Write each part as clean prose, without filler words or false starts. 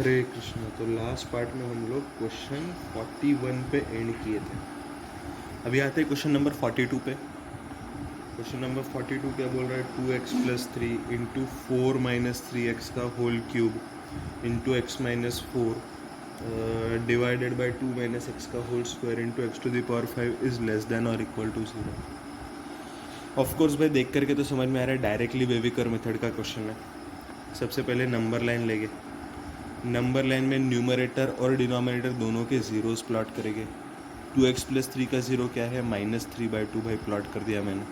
हरे कृष्ण। तो last part में हम लोग क्वेश्चन 41 पे एंड किए थे। अभी आते हैं क्वेश्चन नंबर 42 पे। क्वेश्चन नंबर 42 क्या बोल रहा है? 2x plus 3 into 4 minus 3x का whole cube into x minus 4 divided by 2 minus x का whole square into x to the power 5 is less than और इक्वल टू 0। ऑफकोर्स भाई देख करके तो समझ में आ रहा है डायरेक्टली वेविकर मेथड का क्वेश्चन है। सबसे पहले नंबर लाइन लेंगे। नंबर लाइन में न्यूमरेटर और डिनोमिनेटर दोनों के ज़ीरोज़ प्लॉट करेंगे। 2x प्लस 3 का ज़ीरो क्या है? -3/2 भाई प्लॉट कर दिया मैंने।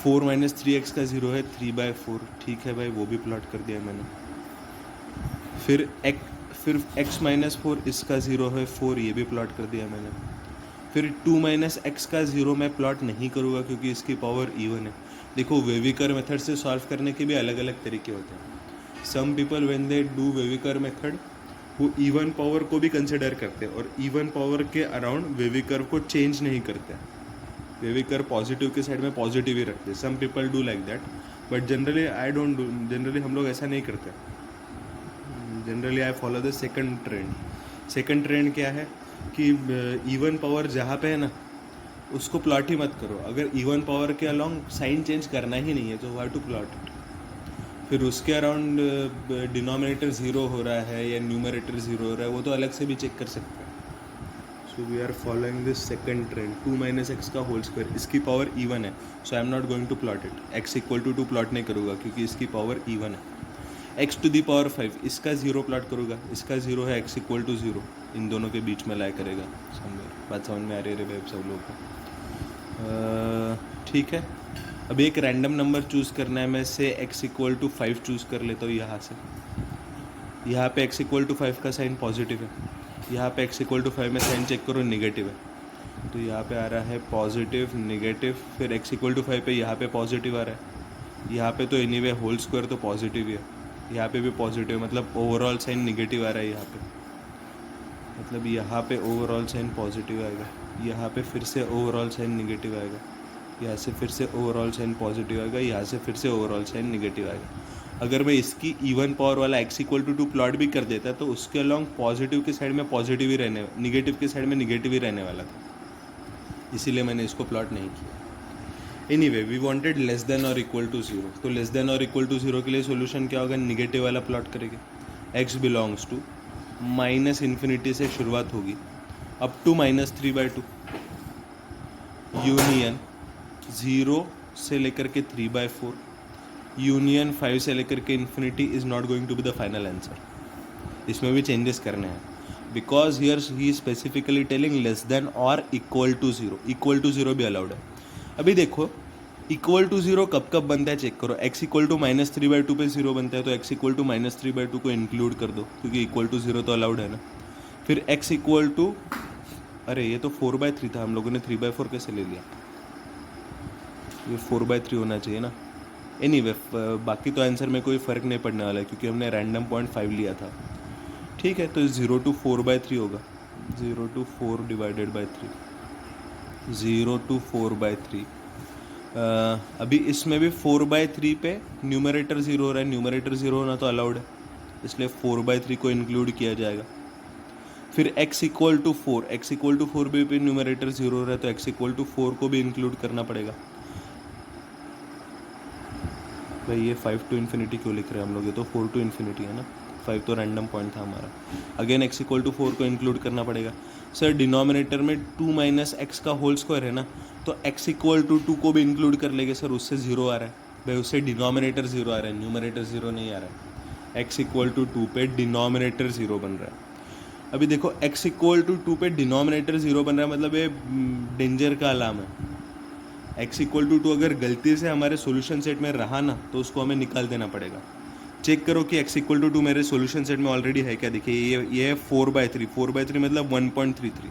4 माइनस 3x का ज़ीरो है 3/4, ठीक है भाई वो भी प्लॉट कर दिया मैंने। फिर x माइनस 4 इसका ज़ीरो है 4, ये भी प्लॉट कर दिया मैंने। फिर 2 माइनस एक्स का ज़ीरो मैं प्लॉट नहीं करूँगा क्योंकि इसकी पावर इवन है। देखो वेविकर मेथड से सॉल्व करने के भी अलग अलग तरीके होते हैं। Some people when they do wavy curve method वो इवन पावर को भी कंसिडर करते हैं और इवन पावर के अराउंड वेविकर को चेंज नहीं करते। वेविकर पॉजिटिव के साइड में पॉजिटिव ही रखते हैं। Some people do like that, but generally I don't do. Generally हम लोग ऐसा नहीं करते। Generally I follow the second trend. Second trend क्या है कि इवन पावर जहाँ पे है ना उसको प्लॉट ही मत करो। अगर इवन पावर के अलॉन्ग साइन चेंज करना ही नहीं है तो व्हाई टू प्लॉट इट। फिर उसके अराउंड डिनोमिनेटर ज़ीरो हो रहा है या न्यूमरेटर ज़ीरो हो रहा है वो तो अलग से भी चेक कर सकते हैं। So we are following this second trend. 2 minus x का होल स्क्वायर, इसकी पावर इवन है so I am not going to plot it. X equal to 2 plot नहीं करूँगा क्योंकि इसकी पावर इवन है। एक्स टू दी पावर 5 इसका zero plot करूँगा, इसका ज़ीरो है एक्स इक्वल टू 0, इन दोनों के बीच में लाया करेगा। बात समझ में आ रही है भाई सब लोग को? ठीक है। अभी एक रैंडम नंबर चूज़ करना है। मैं से x इक्वल टू 5 चूज़ कर लेता हूँ यहाँ से। यहाँ पे x इक्वल टू 5 का साइन पॉजिटिव है, यहाँ पे x इक्वल टू 5 में साइन चेक करो नेगेटिव है। तो यहाँ पे आ रहा है पॉजिटिव नेगेटिव। फिर x इक्वल टू 5 पे यहाँ पे पॉजिटिव आ रहा है, यहाँ पे तो एनीवे होल स्क्वायर तो पॉजिटिव ही है, यहाँ पे भी पॉजिटिव, मतलब ओवरऑल साइन नेगेटिव आ रहा है यहाँ पे। मतलब यहाँ पे ओवरऑल साइन पॉजिटिव आएगा, यहाँ पे फिर से ओवरऑल साइन नेगेटिव आएगा, यहाँ से फिर से ओवरऑल साइन पॉजिटिव आएगा, यहाँ से फिर से ओवरऑल साइन नेगेटिव आएगा। अगर मैं इसकी इवन पावर वाला x इक्वल टू 2 प्लॉट भी कर देता तो उसके अलॉन्ग पॉजिटिव के साइड में पॉजिटिव ही रहने, निगेटिव के साइड में निगेटिव ही रहने वाला था, इसीलिए मैंने इसको प्लॉट नहीं किया। Anyway we wanted less than और इक्वल टू 0। तो लेस देन और इक्वल टू 0 के लिए सोल्यूशन क्या होगा? निगेटिव वाला प्लॉट करेंगे। x belongs to minus infinity से शुरुआत होगी अप टू -3/2 यूनियन 0 से लेकर के 3/4 यूनियन 5 से लेकर के infinity is not going to be the final answer. इसमें भी चेंजेस करने हैं बिकॉज हियर ही स्पेसिफिकली टेलिंग लेस देन और इक्वल टू 0। इक्वल टू 0 भी अलाउड है। अभी देखो इक्वल टू 0 कब कब बनता है चेक करो। x इक्वल टू -3/2 पे 0 बनता है तो x इक्वल टू -3/2 को इंक्लूड कर दो क्योंकि इक्वल टू 0 तो अलाउड है ना। फिर x इक्वल टू, अरे ये तो 4/3 था, हम लोगों ने 3/4 कैसे ले लिया? ये 4/3 होना चाहिए ना। एनीवे बाकी तो आंसर में कोई फ़र्क नहीं पड़ने वाला है क्योंकि हमने रैंडम 0.5 लिया था। ठीक है, तो 0 to 4/3 होगा। 0 to 4 डिवाइडेड बाई 3, 0 to 4/3। अभी इसमें भी 4/3 पे न्यूमरेटर 0 हो रहा है, न्यूमरेटर 0 होना तो अलाउड है इसलिए 4/3 को इंक्लूड किया जाएगा। फिर x equal to 4, x equal to 4 भी न्यूमरेटर 0 हो रहा है तो x इक्वल टू 4 को भी इंक्लूड करना पड़ेगा। भाई ये 5 to इन्फिनिटी क्यों लिख रहे हैं हम लोग? ये तो 4 to इन्फिनिटी है ना, 5 तो रैंडम पॉइंट था हमारा। अगेन x इक्वल टू 4 को इंक्लूड करना पड़ेगा। सर डिनोमिनेटर में 2 माइनस एक्स का होल स्क्वायर है ना, तो x इक्वल टू 2 को भी इंक्लूड कर लेंगे। सर उससे 0 आ रहा है भाई, उससे डिनोमिनेटर 0 आ रहा है, न्यूमरेटर 0 नहीं आ रहा है। x इक्वल टू 2 पे डिनोमिनेटर 0 बन रहा है। अभी देखो x इक्वल टू 2 पे डिनोमिनेटर 0 बन रहा है मतलब ये डेंजर का अलार्म है। x इक्वल टू 2 अगर गलती से हमारे सॉल्यूशन सेट में रहा ना तो उसको हमें निकाल देना पड़ेगा। चेक करो कि x इक्वल टू 2 मेरे सॉल्यूशन सेट में ऑलरेडी है क्या। देखिए ये है 4/3, 4/3 मतलब 1.33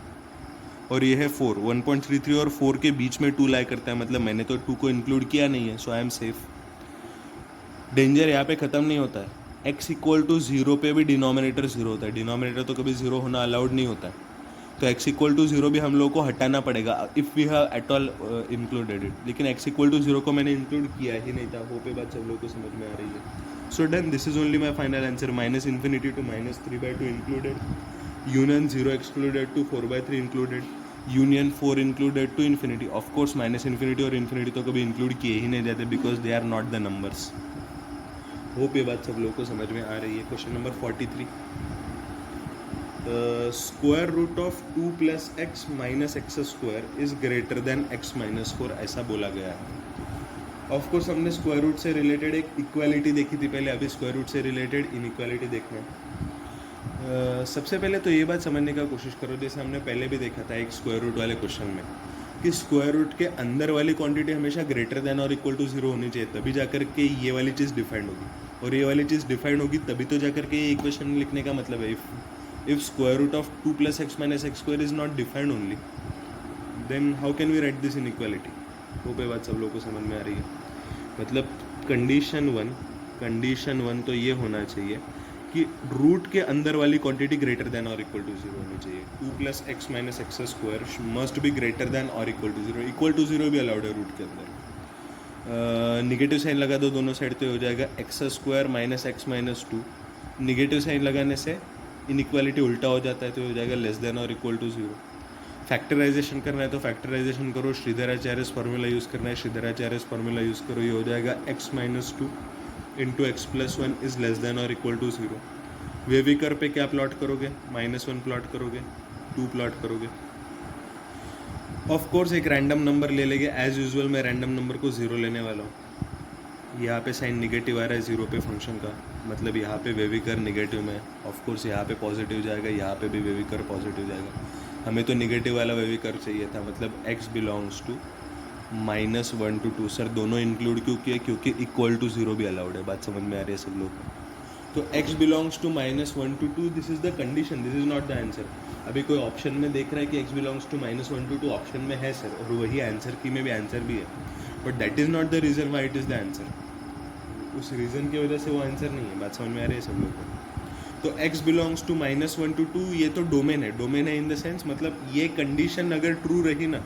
और ये है 4, 1.33 और 4 के बीच में 2 लाई करता है, मतलब मैंने तो 2 को इंक्लूड किया नहीं है, so I am safe. Danger यहाँ पे ख़त्म नहीं होता है। x इक्वल टू 0 पे भी डिनोमिनेटर 0 होता है, डिनोमिनेटर तो कभी 0 होना अलाउड नहीं होता है, तो x इक्वल टू 0 भी हम लोग को हटाना पड़ेगा if we have at all included it. लेकिन x इक्वल टू 0 को मैंने इंक्लूड किया ही नहीं था। वो पे बात सब लोग को समझ में आ रही है। So done. This is only my final answer. Minus infinity to minus 3/2 included. Union 0 excluded to 4/3 included. Union 4 included to infinity. Of course minus infinity और infinity तो कभी include किए ही नहीं जाते because they are not the numbers. Hope ये बात सब लोगों को समझ में आ रही है. Question number 43. Square root of 2 plus x minus x square is greater than x minus 4 ऐसा बोला गया है. ऑफ कोर्स हमने स्क्वायर रूट से रिलेटेड एक इक्वालिटी देखी थी पहले, अभी स्क्वायर रूट से रिलेटेड इनइक्वालिटी देखना है. सबसे पहले तो ये बात समझने का कोशिश करो, जैसे हमने पहले भी देखा था एक स्क्वायर रूट वाले क्वेश्चन में, कि स्क्वायर रूट के अंदर वाली क्वांटिटी हमेशा ग्रेटर देन और इक्वल टू 0 होनी चाहिए, तभी जाकर के ये वाली चीज़ डिफाइंड होगी. और ये वाली चीज़ डिफाइंड होगी तभी तो जाकर के ये इक्वेशन लिखने का मतलब है. If square root of 2 plus x minus x square is not defined only, then how can we write this inequality. वो पे बात सब लोगों को समझ में आ रही है. मतलब कंडीशन वन तो ये होना चाहिए कि रूट के अंदर वाली क्वांटिटी ग्रेटर देन और इक्वल टू 0 होनी चाहिए. 2 plus x minus x square must be greater than और इक्वल टू 0. इक्वल टू 0 भी अलाउड है रूट के अंदर. निगेटिव साइन लगा दो दोनों साइड, तो हो जाएगा x square minus x minus 2. Negative sign लगाने से इनइक्वालिटी उल्टा हो जाता है, तो हो जाएगा लेस देन और इक्वल टू 0. फैक्टराइजेशन करना है तो फैक्टराइजेशन करो. श्रीधराचार्यस फार्मूला यूज़ करना है, श्रीधराचार्यस फार्मूला यूज़ करो. ये हो जाएगा x minus 2 into x plus 1 is less than और इक्वल टू 0. वेविकर पे क्या प्लॉट करोगे? -1 प्लॉट करोगे, 2 प्लॉट करोगे. ऑफ कोर्स एक रैंडम नंबर ले लेंगे. एज यूजुअल मैं रैंडम नंबर को 0 लेने वाला हूँ. यहाँ पे साइन निगेटिव आ रहा है 0 पे फंक्शन का, मतलब यहाँ पे वेविकर निगेटिव में. ऑफ कोर्स यहाँ पे पॉजिटिव जाएगा, यहाँ पे भी वेविकर पॉजिटिव जाएगा. हमें तो निगेटिव वाला वेविकर चाहिए था, मतलब x belongs to -1 to 2. Sir दोनों इंक्लूड क्यों किए? क्योंकि इक्वल टू 0 भी अलाउड है. बात समझ में आ रही है सब लोग को. तो x belongs to -1 to 2, this is the condition, this is not the answer. अभी कोई ऑप्शन में देख रहा है कि x belongs to -1 to 2 option में है सर, और वही आंसर की में भी आंसर भी है, but that is not the reason why it is the answer. उस रीज़न की वजह से वो आंसर नहीं है. बात समझ में आ रही है सब लोग को. तो x बिलोंग्स टू -1 to 2 ये तो डोमेन है. डोमेन है इन द सेंस, मतलब ये कंडीशन अगर ट्रू रही ना,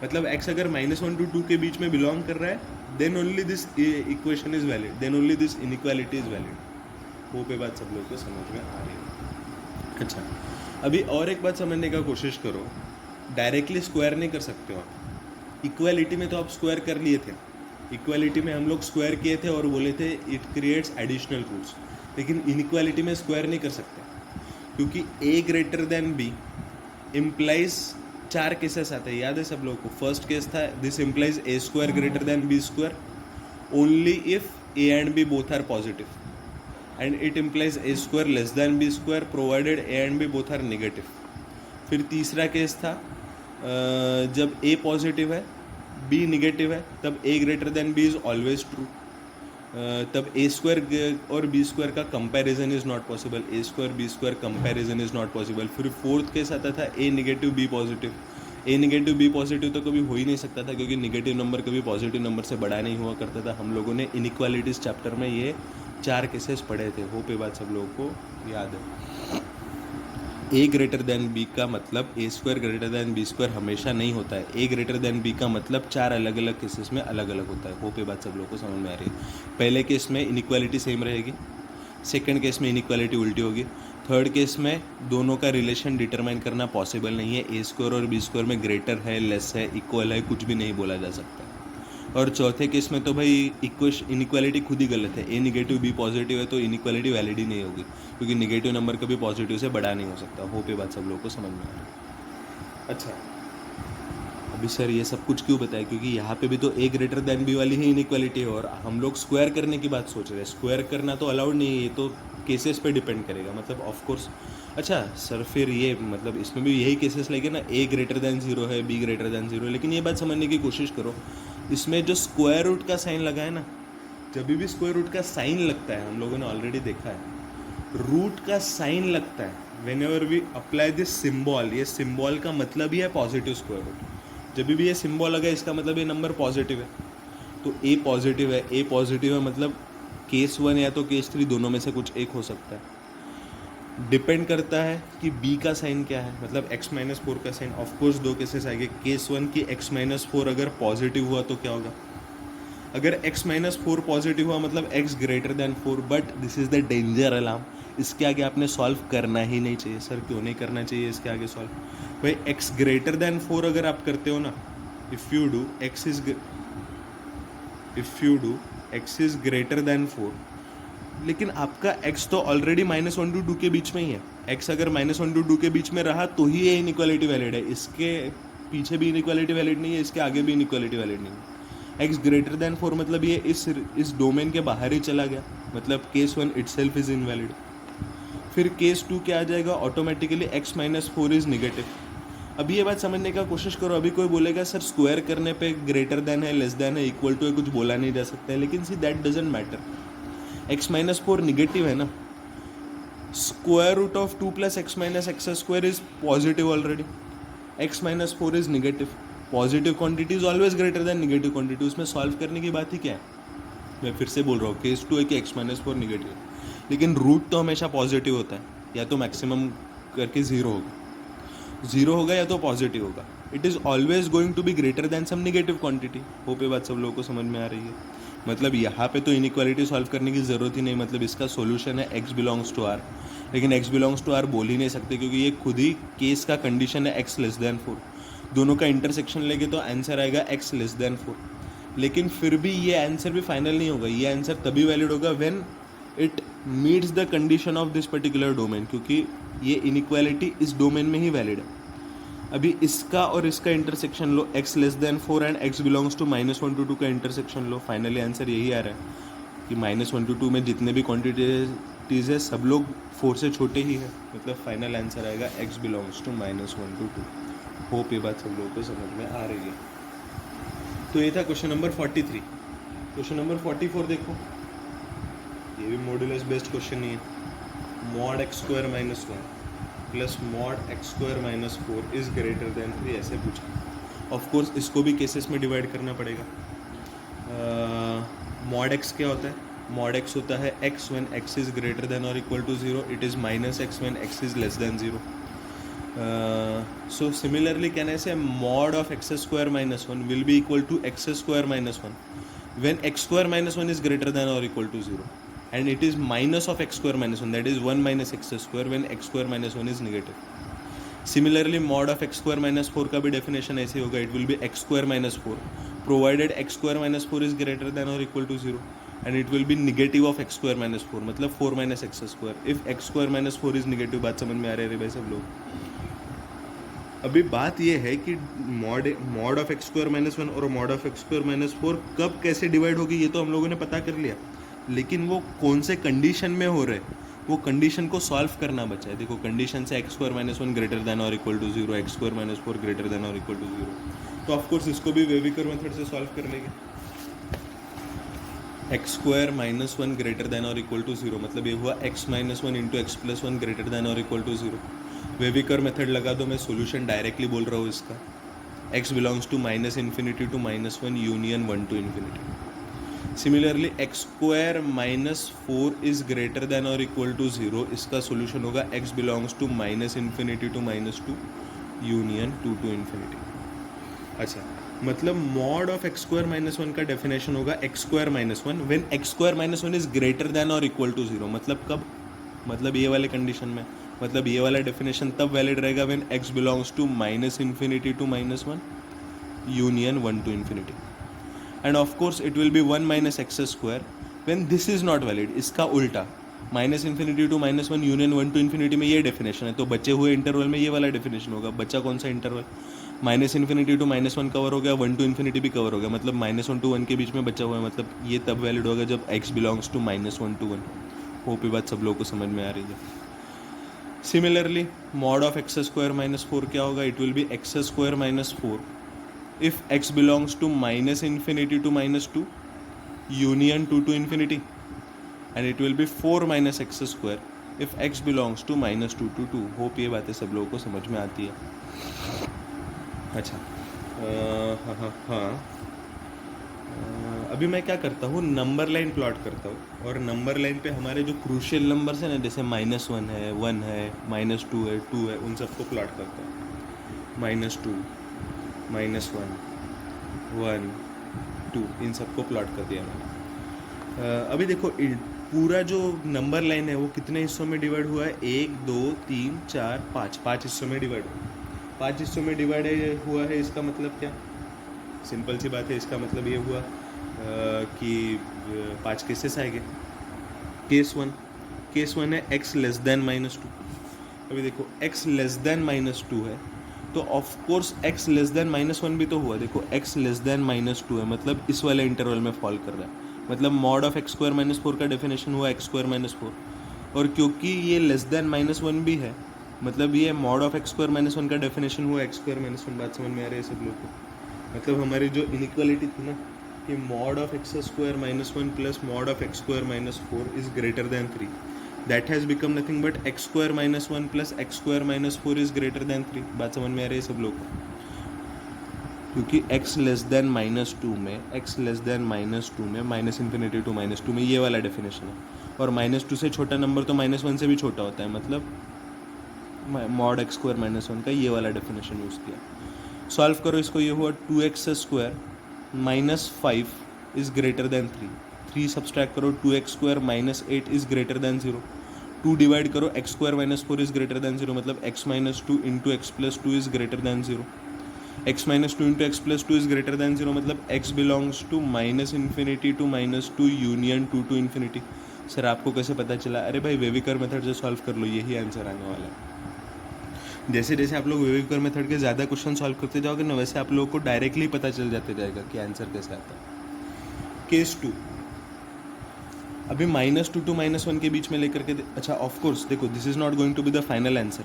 मतलब x अगर -1 to 2 के बीच में बिलोंग कर रहा है, then only this equation is valid, then only this inequality is valid. वो पे बात सब लोग को समझ में आ रही है. अच्छा, अभी और एक बात समझने का कोशिश करो. डायरेक्टली स्क्वायर नहीं कर सकते हो आप. इक्वालिटी में तो आप स्क्वायर कर लिए थे. इक्वालिटी में हम लोग स्क्वायर किए थे और बोले थे इट क्रिएट्स एडिशनल रूट्स. लेकिन इनइक्वालिटी में स्क्वायर नहीं कर सकते, क्योंकि a greater than b implies 4 cases आते हैं, याद है सब लोगों को. फर्स्ट केस था this implies a square greater than b square only if a and b both are positive, and it implies a square less than b square provided a and b both are negative. फिर तीसरा case था जब a positive है b negative है, तब a greater than b is always true. तब a square और b square का comparison is not possible. a square b square comparison is not possible. फिर फोर्थ केस आता था a negative b positive. a negative b positive तो कभी हो ही नहीं सकता था, क्योंकि निगेटिव नंबर कभी पॉजिटिव नंबर से बड़ा नहीं हुआ करता था. हम लोगों ने इनइक्वालिटीज़ चैप्टर में ये 4 केसेस पढ़े थे. होप ये बात सब लोगों को याद है. a ग्रेटर देन b का मतलब a square greater than b square हमेशा नहीं होता है. a ग्रेटर देन b का मतलब 4 अलग अलग केसेस में अलग अलग होता है. होप ये बात सब लोगों को समझ में आ रही है. पहले केस में इनइक्वालिटी सेम रहेगी, सेकंड केस में इनइक्वालिटी उल्टी होगी, थर्ड केस में दोनों का रिलेशन डिटरमाइन करना पॉसिबल नहीं है. a स्क्वायर और b स्क्वायर में ग्रेटर है, लेस है, इक्वल है, कुछ भी नहीं बोला जा सकता. और चौथे केस में तो भाई इनइक्वालिटी खुद ही गलत है. a निगेटिव b पॉजिटिव है तो इनइक्वालिटी वैलिड ही नहीं होगी, क्योंकि निगेटिव नंबर कभी पॉजिटिव से बड़ा नहीं हो सकता. होप ये बात सब लोगों को समझ में आ रही है. अच्छा, अभी सर ये सब कुछ क्यों बताया? क्योंकि यहाँ पे भी तो a ग्रेटर देन b वाली ही इनइक्वालिटी है, और हम लोग स्क्वायर करने की बात सोच रहे हैं. स्क्वायर करना तो अलाउड नहीं है, ये तो केसेस पे डिपेंड करेगा, मतलब ऑफ कोर्स. अच्छा सर, फिर ये मतलब इसमें भी यही केसेस लगे ना, a ग्रेटर देन 0 है, b ग्रेटर देन 0 है. लेकिन ये बात समझने की कोशिश करो, इसमें जो स्क्वायर रूट का साइन लगा है ना, जब भी स्क्वायर रूट का साइन लगता है, हम लोगों ने ऑलरेडी देखा है, रूट का साइन लगता है whenever we apply this symbol. ये सिम्बॉल का मतलब ही है पॉजिटिव स्क्वायर रूट. जब भी ये सिम्बॉल लगा इसका मतलब ये नंबर पॉजिटिव है. तो a पॉजिटिव है, a पॉजिटिव है, मतलब केस 1 या तो केस 3 दोनों में से कुछ एक हो सकता है. डिपेंड करता है कि b का साइन क्या है, मतलब x-4 का साइन. ऑफकोर्स 2 केसेस आएंगे. केस 1 की x-4 अगर पॉजिटिव हुआ तो क्या होगा? अगर x माइनस 4 पॉजिटिव हुआ मतलब x greater than 4, but this is the danger alarm. इसके आगे आपने सॉल्व करना ही नहीं चाहिए। सर क्यों नहीं करना चाहिए इसके आगे सॉल्व? भाई x ग्रेटर देन 4 अगर आप करते हो ना, if you do x is greater than 4, लेकिन आपका x तो ऑलरेडी -1 to 2 के बीच में ही है। x अगर -1 to 2 के बीच में रहा तो ही ये इनइक्वालिटी वैलिड है। इसके पीछे भी इनइक्वालिटी वैलिड नहीं है, इसके आगे भी इनइक्वालिटी वैलिड नहीं है। x ग्रेटर देन 4 मतलब ये इस डोमेन के बाहर ही चला गया, मतलब केस 1 इटसेल्फ इज इनवैलिड। फिर केस 2 क्या आ जाएगा? Automatically x minus 4 is negative. अभी ये बात समझने का कोशिश करो। अभी कोई बोलेगा सर स्क्वायर करने पे ग्रेटर देन है, लेस देन है, इक्वल टू है, कुछ बोला नहीं जा सकता है, लेकिन see that doesn't matter. x minus 4 negative है ना, square root of 2 plus x minus x square is positive already, x minus 4 is negative. Positive quantity is always greater than negative quantity, उसमें सॉल्व करने की बात ही क्या है? मैं फिर से बोल रहा हूँ, केस 2 है कि x माइनस 4 निगेटिव है, लेकिन रूट तो हमेशा पॉजिटिव होता है, या तो मैक्सिमम करके ज़ीरो होगा या तो पॉजिटिव होगा। It is always going to be greater than some negative quantity. Hope ये बात सब लोगों को समझ में आ रही है। मतलब यहाँ पे तो इनइक्वालिटी सॉल्व करने की ज़रूरत ही नहीं, मतलब इसका सोल्यूशन है x बिलोंग्स टू r, लेकिन x बिलोंग्स टू r बोल ही नहीं सकते क्योंकि ये खुद ही केस का कंडीशन है x लेस देन 4। दोनों का इंटरसेक्शन लेके तो आंसर आएगा x लेस देन 4, लेकिन फिर भी ये आंसर भी फाइनल नहीं होगा। ये आंसर तभी वैलिड होगा when it meets the condition of this particular domain, क्योंकि ये इनइक्वालिटी इस डोमेन में ही वैलिड है। अभी इसका और इसका इंटरसेक्शन लो, x less than 4 and x belongs to -1 to 2 का इंटरसेक्शन लो, फाइनली आंसर यही आ रहा है कि -1 to 2 में जितने भी क्वांटिटीज़ है सब लोग 4 से छोटे ही है, मतलब फाइनल आंसर आएगा x belongs to -1 to 2। Hope ये बात सब लोगों को समझ में आ रही है। तो ये था क्वेश्चन नंबर 43। क्वेश्चन नंबर 44 देखो, ये भी मॉड्यूलस बेस्ड क्वेश्चन नहीं है। Mod x square minus 1 plus mod x square minus 4 is greater than 3, ऐसे पूछा। ऑफ कोर्स इसको भी केसेस में डिवाइड करना पड़ेगा। मॉड x क्या होता है? मॉड x होता है x when x is greater than और equal to 0, it is -x when x is less than 0। So similarly can I say mod of x square minus 1 will be equal to x square minus 1 when x square minus 1 is greater than or equal to 0, and it is minus of x square minus 1, that is 1 minus x square when x square minus 1 is negative. Similarly mod of x square minus 4 का भी definition ऐसे होगा, it will be x square minus 4 provided x square minus 4 is greater than or equal to 0, and it will be negative of x square minus 4, मतलब 4 minus x square if x square minus 4 is negative। बात समझ में आ रही है भाई सब लोग? अभी बात यह है कि mod of x square minus 1 और mod of x square minus 4 कब कैसे डिवाइड होगी ये तो हम लोगों ने पता कर लिया, लेकिन वो कौन से कंडीशन में हो रहे वो कंडीशन को सॉल्व करना बचा है। देखो कंडीशन से x square minus 1 greater than और equal to 0, x square minus 4 greater than और इक्वल टू 0, तो ऑफकोर्स इसको भी वेविकर मेथड से सॉल्व कर लेंगे। X square minus 1 greater than और इक्वल टू 0, मतलब ये हुआ x minus 1 into x plus 1 greater than और इक्वल टू 0। वेविकर मेथड लगा दो, मैं सोल्यूशन डायरेक्टली बोल रहा हूँ इसका। x belongs to -infinity to -1 union 1 to infinity. Similarly x square minus 4 is greater than और इक्वल टू 0, इसका सोल्यूशन होगा x belongs to -infinity to -2 union 2 to infinity. अच्छा, मतलब mod of x square minus 1 का definition होगा x square minus 1 when x square minus 1 is greater than और equal to 0, मतलब कब? मतलब ये वाले कंडीशन में, मतलब ये वाला डेफिनेशन तब वैलिड रहेगा when x belongs to -infinity to -1 union 1 to infinity, and of course it will be 1 minus x square when this is not valid. इसका उल्टा -infinity to -1 union 1 to infinity में ये डेफिनेशन है, तो बचे हुए इंटरवल में ये वाला डेफिनेशन होगा। बचा कौन सा इंटरवल? -इन्फिनिटी टू -1 कवर हो गया, 1 टू इन्फिनिटी भी कवर हो गया, मतलब -1 टू 1 के बीच में बचा हुआ है, मतलब ये तब वैलिड होगा जब x belongs to -1 to 1। Hope ये बात सब लोगों को समझ में आ रही है। Similarly mod of x square minus 4 क्या होगा? It will be x square minus 4 if x belongs to -infinity to -2 union 2 to infinity, and it will be 4 minus x square if x belongs to -2 to 2। Hope ये बातें सब लोगों को समझ में आती है। अच्छा, हाँ, अभी मैं क्या करता हूँ, नंबर लाइन प्लॉट करता हूँ, और नंबर लाइन पे हमारे जो क्रूशियल नंबर्स हैं ना, जैसे -1 है, 1 है, -2 है, 2 है, उन सबको प्लॉट करता हूँ। -2, -1, 1, टू, इन सबको प्लॉट कर दिया मैंने। अभी देखो पूरा जो नंबर लाइन है वो कितने हिस्सों में डिवाइड हुआ है, 1 2 3 4 5, 5 हिस्सों में डिवाइड हुआ। 5 हिस्सों में डिवाइड हुआ है, इसका मतलब क्या, सिंपल सी बात है, इसका मतलब ये हुआ कि 5 केसेस आएंगे। केस वन है x लेस देन -2। अभी देखो x लेस देन -2 है तो of course x less then -1 भी तो हुआ। देखो x लेस देन -2 है मतलब इस वाले इंटरवल में फॉल कर रहा है, मतलब मॉड ऑफ x स्क्वायर -4 का डेफिनेशन हुआ x स्क्वायर -4, और क्योंकि ये लेस देन -1 भी है मतलब ये मॉड ऑफ x स्क्वायर -1 का डेफिनेशन हुआ x स्क्वायर -1। बात समझ में आ रही है सब लोग को। मतलब हमारी जो इनइक्वालिटी थी ना कि mod of x square -1 plus mod of x square -4 is greater than 3, that has become nothing but x square -1 plus x square -4 is greater than 3। बात समझ में आ रही है सब लोग को, क्योंकि x लेस देन -2 में माइनस इन्फिनिटी टू -2 में ये वाला डेफिनेशन है, और -2 से छोटा नंबर तो -1 से भी छोटा होता है, मतलब मॉड x स्क्वायर -1 का ये वाला डेफिनेशन यूज़ किया। सॉल्व करो इसको, ये हुआ 2x square -5 is greater than 3 subtract करो 2x square -8 is greater than 0, 2 divide करो x square -4 is greater than 0, मतलब x -2 into x plus 2 is greater than 0, x -2 into x plus 2 is greater than 0, मतलब x belongs to -infinity to -2 union 2 to infinity. Sir आपको कैसे पता चला? अरे भाई वेविकर method से सॉल्व कर लो, यही आंसर आने वाला है। जैसे जैसे आप लोग वेविकर मेथड के ज़्यादा क्वेश्चन सॉल्व करते जाओगे ना, वैसे आप लोगों को डायरेक्टली पता चल जाते जाएगा कि आंसर कैसे आता है। केस 2, अभी -2 टू -1 के बीच में लेकर के अच्छा ऑफ कोर्स देखो this is not going to be the final answer,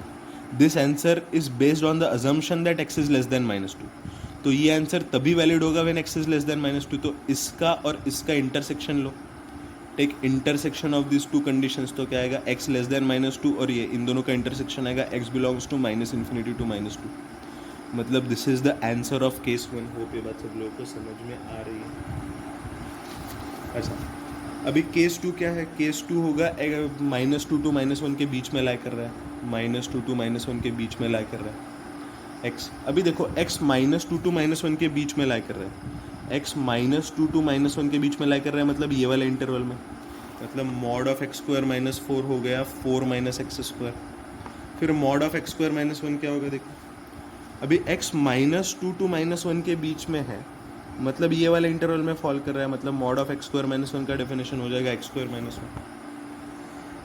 this answer is based on the assumption that x is less than -2। तो ये आंसर तभी वैलिड होगा when x is less than -2। तो इसका और इसका इंटरसेक्शन लो, take intersection of this two conditions, तो क्या आएगा x लेस देन -2 और ये इन दोनों का इंटरसेक्शन आएगा x belongs to -infinity to -2, मतलब this is the answer of case 1। Hope ये बात सब लोगों को समझ में आ रही है। अच्छा अभी केस 2 क्या है? केस 2 होगा -2 टू -1 के बीच में लाई कर रहा है, -2 टू -1 के बीच में लाई कर रहा है x। अभी देखो x -2 टू -1 के बीच में लाई कर रहा है, x -2 टू -1 के बीच में लाई कर रहा है, मतलब ये वाले इंटरवल में, मतलब मॉड ऑफ x स्क्वायर -4 हो गया 4 - x स्क्वायर, फिर मॉड ऑफ x स्क्वायर -1 क्या होगा देखो, अभी x -2 टू -1 के बीच में है, मतलब ये वाले इंटरवल में फॉल कर रहा है, मतलब मॉड ऑफ x स्क्वायर -1 का डेफिनेशन हो जाएगा x स्क्वायर -1।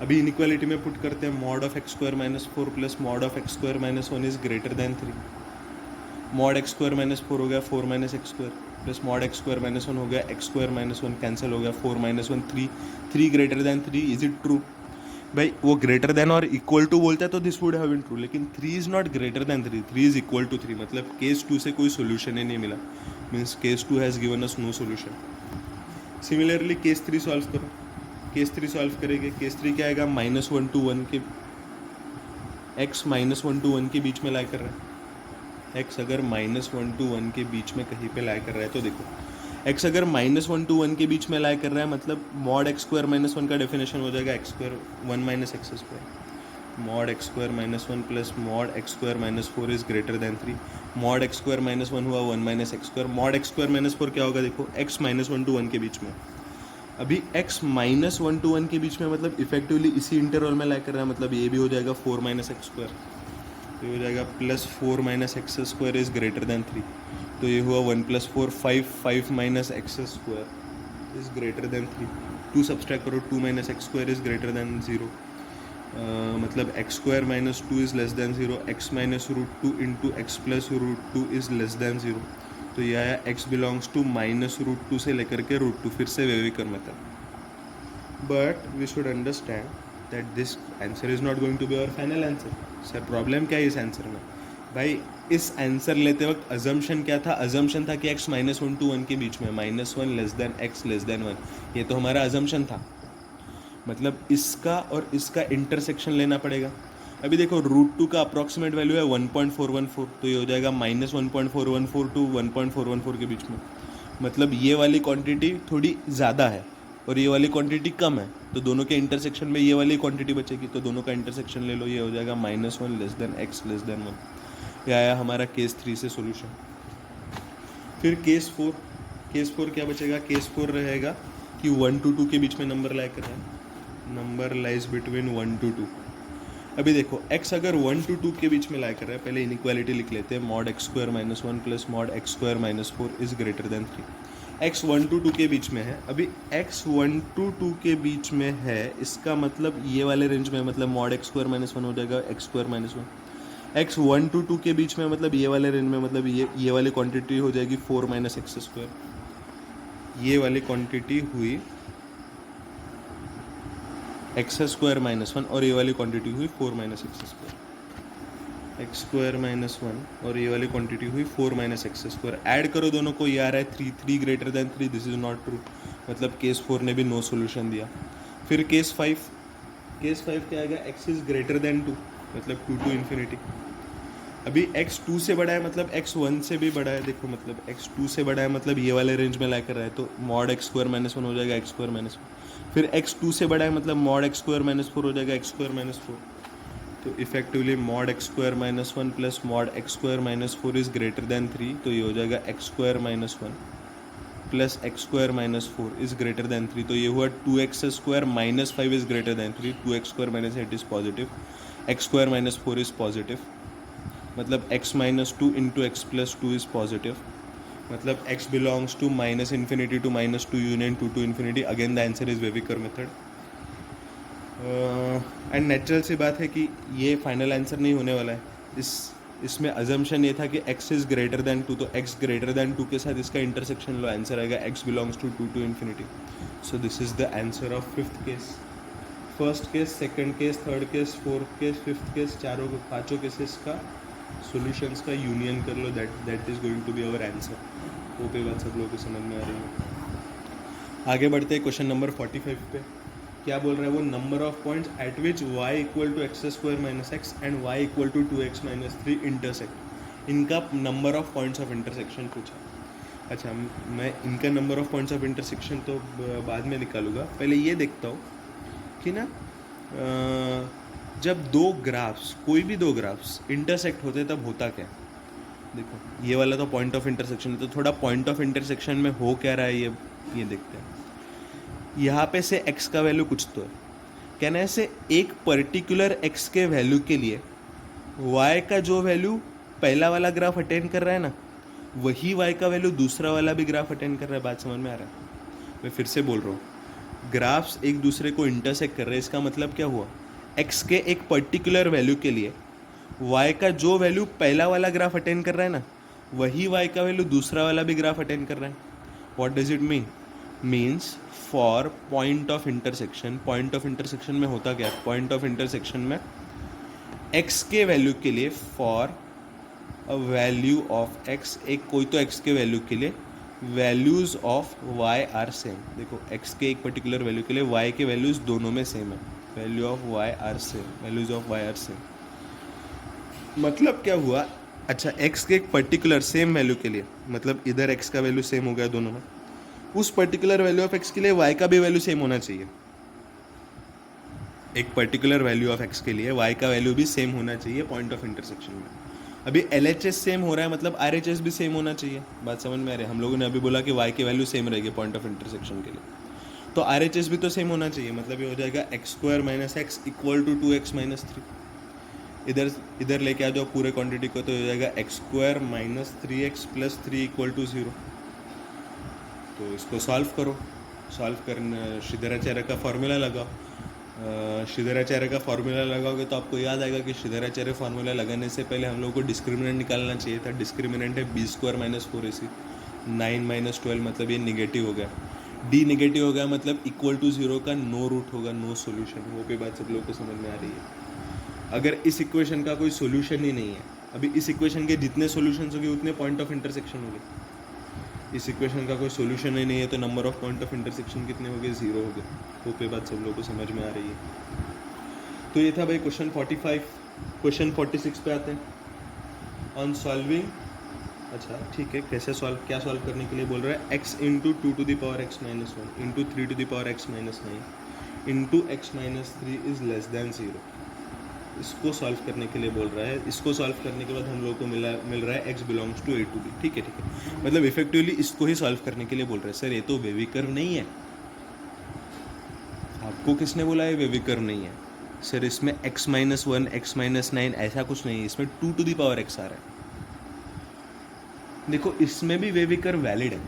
अभी इनइक्वालिटी में पुट करते हैं, mod of x square -4 plus mod of x square -1 is greater than 3, mod x square -4 हो गया 4 - x square plus mod x square -1 हो गया x स्क्वायर -1 कैंसिल हो गया 4 - 1 3 greater than 3। Is it true? भाई वो ग्रेटर देन और equal to बोलता है तो this would have been true, लेकिन 3 is not greater than 3, 3 is equal to 3, मतलब केस 2 से कोई सोल्यूशन ही नहीं मिला, means case 2 has given us know solution. Similarly case 3 solve करो, केस 3 सॉल्व करेंगे, केस 3 क्या आएगा -1 टू 1 के x -1 टू 1 के बीच में लाई कर रहा है, x अगर -1 टू 1 के बीच में कहीं पे लाई कर रहा है तो देखो x अगर -1 टू 1 के बीच में लाई कर रहा है, मतलब मॉड x स्क्वायर -1 का डेफिनेशन हो जाएगा x square 1 - x square, mod x square -1 plus mod x square -4 is greater than 3, mod x square -1 हुआ 1 - x square, mod x square -4 क्या होगा देखो x -1 टू 1 के बीच में, अभी x -1 टू 1 के बीच में मतलब इफेक्टिवली इसी इंटरवल में लाई कर रहा है, मतलब ये भी हो जाएगा 4 - x स्क्वायर, तो ये हो जाएगा plus 4 - x square is greater than 3, तो ये हुआ 1 + 4 5 5 - x square is greater than 3, 2 subtract करो 2 - x square is greater than 0, मतलब x square -2 is less than 0, x -√2 into x plus √2 is less than 0, तो ये आया x बिलोंग्स टू -√2 से लेकर के √2, फिर से wavy curve method. But we should understand that this answer is not going to be our final answer. Sir problem क्या है इस आंसर में? भाई इस आंसर लेते वक्त अजम्पशन क्या था? अजम्पशन था कि x -1 टू 1 के बीच में, -1 less than x less then 1, ये तो हमारा अजम्पशन था, मतलब इसका और इसका इंटरसेक्शन लेना पड़ेगा। अभी देखो √2 का अप्रॉक्सीमेट वैल्यू है 1.414, तो ये हो जाएगा -1.414 टू 1.414 के बीच में, मतलब ये वाली क्वांटिटी थोड़ी ज़्यादा है और ये वाली क्वांटिटी कम है, तो दोनों के इंटरसेक्शन में ये वाली क्वांटिटी बचेगी, तो दोनों का इंटरसेक्शन ले लो, ये हो जाएगा -1 less than x less then 1। ये आया हमारा केस 3 से सोल्यूशन। फिर केस केस 4 क्या बचेगा? केस 4 रहेगा कि 1 to 2 के बीच में नंबर लाई कर रहा है, नंबर लाइज बिटवीन 1 to 2। अभी देखो x अगर 1 to 2 के बीच में लाई कर रहा है, पहले इनइक्वालिटी लिख लेते हैं, mod x square minus 1 plus mod x square minus 4 is greater than 3। x 1 to 2 के बीच में है। अभी x 1 to 2 के बीच में है, इसका मतलब ये वाले रेंज में, मतलब मॉड x स्क्वायर माइनस 1 हो जाएगा x square minus 1। x 1 to 2 के बीच में मतलब ये वाले रेंज में, मतलब ये वाली क्वांटिटी हो जाएगी 4 माइनस एक्स स्क्वायर। ये वाली क्वांटिटी हुई एक्स स्क्वायर माइनस 1 और ये वाली क्वांटिटी हुई 4 minus x square. X square minus 1 और ये वाली क्वांटिटी हुई 4 माइनस एक्स स्क्वायर। ऐड करो दोनों को, ये आ रहा है 3 greater than 3। This is not true, मतलब केस 4 ने भी नो सोल्यूशन दिया। फिर केस 5 क्या आएगा? एक्स इज ग्रेटर देन 2, मतलब 2 to इन्फिनिटी। अभी x 2 से बड़ा है, मतलब x 1 से भी बड़ा है। देखो मतलब x 2 से बड़ा है, मतलब ये वाले रेंज में ला कर रहा है, तो मॉड x स्क्वायर माइनस 1 हो जाएगा x स्क्वायर माइनस 1। फिर x 2 से बड़ा है, मतलब मॉड x स्क्वायर माइनस 4 हो जाएगा x स्क्वायर माइनस 4। तो effectively mod x square minus 1 plus mod x square minus 4 is greater than 3, तो ये हो जाएगा x square minus 1 plus x square minus 4 is greater than 3। तो ये हुआ 2x square minus 5 is greater than 3। 2x square minus 8 is positive, x square minus 4 is positive, मतलब x minus 2 into x plus 2 is positive, मतलब x belongs to minus infinity to minus 2 union 2 to infinity. Again the answer is wavy curve method. And natural सी बात है कि ये final answer नहीं होने वाला है। इसमें अजम्पशन ये था कि x इज ग्रेटर देन 2, तो x ग्रेटर देन 2 के साथ इसका इंटरसेक्शन लो, आंसर आएगा x belongs to 2 to infinity. So this is the answer of 5th case. First case, second case, third case, fourth case, 5th case, पाँचों cases का solutions का union कर लो, that is going to be our answer. वो पे बात सब लोगों को समझ में आ रही है। आगे बढ़ते हैं क्वेश्चन नंबर 45 पे। क्या बोल रहा है वो? Number of points at which y equal to x square minus x and y equal to 2x minus 3 intersect. इनका number of points of intersection पूछा। अच्छा, मैं इनका number of points of intersection तो बाद में निकालूंगा, पहले ये देखता हूँ कि ना जब कोई भी दो ग्राफ्स इंटरसेक्ट होते तब होता क्या। देखो ये वाला तो पॉइंट ऑफ इंटरसेक्शन है, तो थोड़ा पॉइंट ऑफ इंटरसेक्शन में हो क्या रहा है ये देखते हैं। यहाँ पे से x का वैल्यू कुछ तो है, कहना है से एक पर्टिकुलर x के वैल्यू के लिए y का जो वैल्यू पहला वाला ग्राफ अटेंड कर रहा है ना, वही y का वैल्यू दूसरा वाला भी ग्राफ अटेंड कर रहा है। बात समझ में आ रहा है? मैं फिर से बोल रहा हूँ, ग्राफ्स एक दूसरे को इंटरसेक्ट कर रहे हैं, इसका मतलब क्या हुआ? x के एक पर्टिकुलर वैल्यू के लिए y का जो वैल्यू पहला वाला ग्राफ अटेंड कर रहा है ना, वही y का वैल्यू दूसरा वाला भी ग्राफ अटेंड कर रहा है। What does it mean? Means for point of intersection, point of intersection में होता क्या है? पॉइंट ऑफ इंटरसेक्शन में x के वैल्यू के लिए, for a value of x, एक कोई तो x के वैल्यू के लिए values of y are same. देखो x के एक पर्टिकुलर वैल्यू के लिए y के वैल्यूज दोनों में सेम है, value of y are same, values of y are same. मतलब क्या हुआ? अच्छा, x के एक पर्टिकुलर सेम वैल्यू के लिए, मतलब इधर x का वैल्यू सेम हो गया दोनों में, उस पर्टिकुलर वैल्यू ऑफ x के लिए y का भी वैल्यू सेम होना चाहिए। एक पर्टिकुलर वैल्यू ऑफ x के लिए y का वैल्यू भी सेम होना चाहिए पॉइंट ऑफ इंटरसेक्शन में। अभी LHS सेम हो रहा है, मतलब RHS भी सेम होना चाहिए। बात समझ में आ रही है? हम लोगों ने अभी बोला कि y की वैल्यू सेम रहेगी पॉइंट ऑफ इंटरसेक्शन के लिए, तो RHS भी तो सेम होना चाहिए। मतलब ये हो जाएगा x square minus x equal to 2x minus 3। इधर लेके आ जाओ पूरे क्वांटिटी को, तो हो जाएगा x square minus 3x plus 3 equal to 0। तो इसको सॉल्व करो, सॉल्व करना श्रीधराचार्य का फॉर्मूला लगाओ। श्रीधराचार्य का फॉर्मूला लगाओगे तो आपको याद आएगा कि श्रीधराचार्य फॉर्मूला लगाने से पहले हम लोगों को डिस्क्रिमिनेंट निकालना चाहिए था। डिस्क्रिमिनेंट है B square minus 4ac, 9 minus 12, मतलब ये निगेटिव हो गया। डी निगेटिव हो गया, मतलब इक्वल टू 0 का नो रूट होगा, नो सोल्यूशन। वो पे बात सब लोगों को समझ में आ रही है? अगर इस इक्वेशन का कोई सोल्यूशन ही नहीं है, अभी इस इक्वेशन के जितने सोल्यूशन होंगे उतने पॉइंट ऑफ इंटरसेक्शन होंगे। इस इक्वेशन का कोई सोल्यूशन ही नहीं है, तो number of point of intersection कितने हो गए? 0 हो गए। वो पे बात सब लोगों को समझ में आ रही है? तो ये था भाई क्वेश्चन 45। क्वेश्चन 46 पे आते हैं। ऑन सॉल्विंग, अच्छा ठीक है, कैसे सॉल्व, क्या सॉल्व करने के लिए बोल रहा है? x into 2 to the power x minus 1 into 3 to the power x minus 9 into x minus 3 is less than 0। इसको सॉल्व करने के लिए बोल रहा है। इसको सॉल्व करने के बाद हम लोग को मिल रहा है x belongs to a to b। ठीक है, मतलब इफेक्टिवली इसको ही सॉल्व करने के लिए बोल रहे हैं। सर ये तो वेवी कर्व नहीं है। आपको किसने बोला है वेवी कर्व नहीं है? सर इसमें x-1 x-9 ऐसा कुछ नहीं है, इसमें 2 टू द पावर x आ रहा है। देखो इसमें भी वेवी कर्व वैलिड है।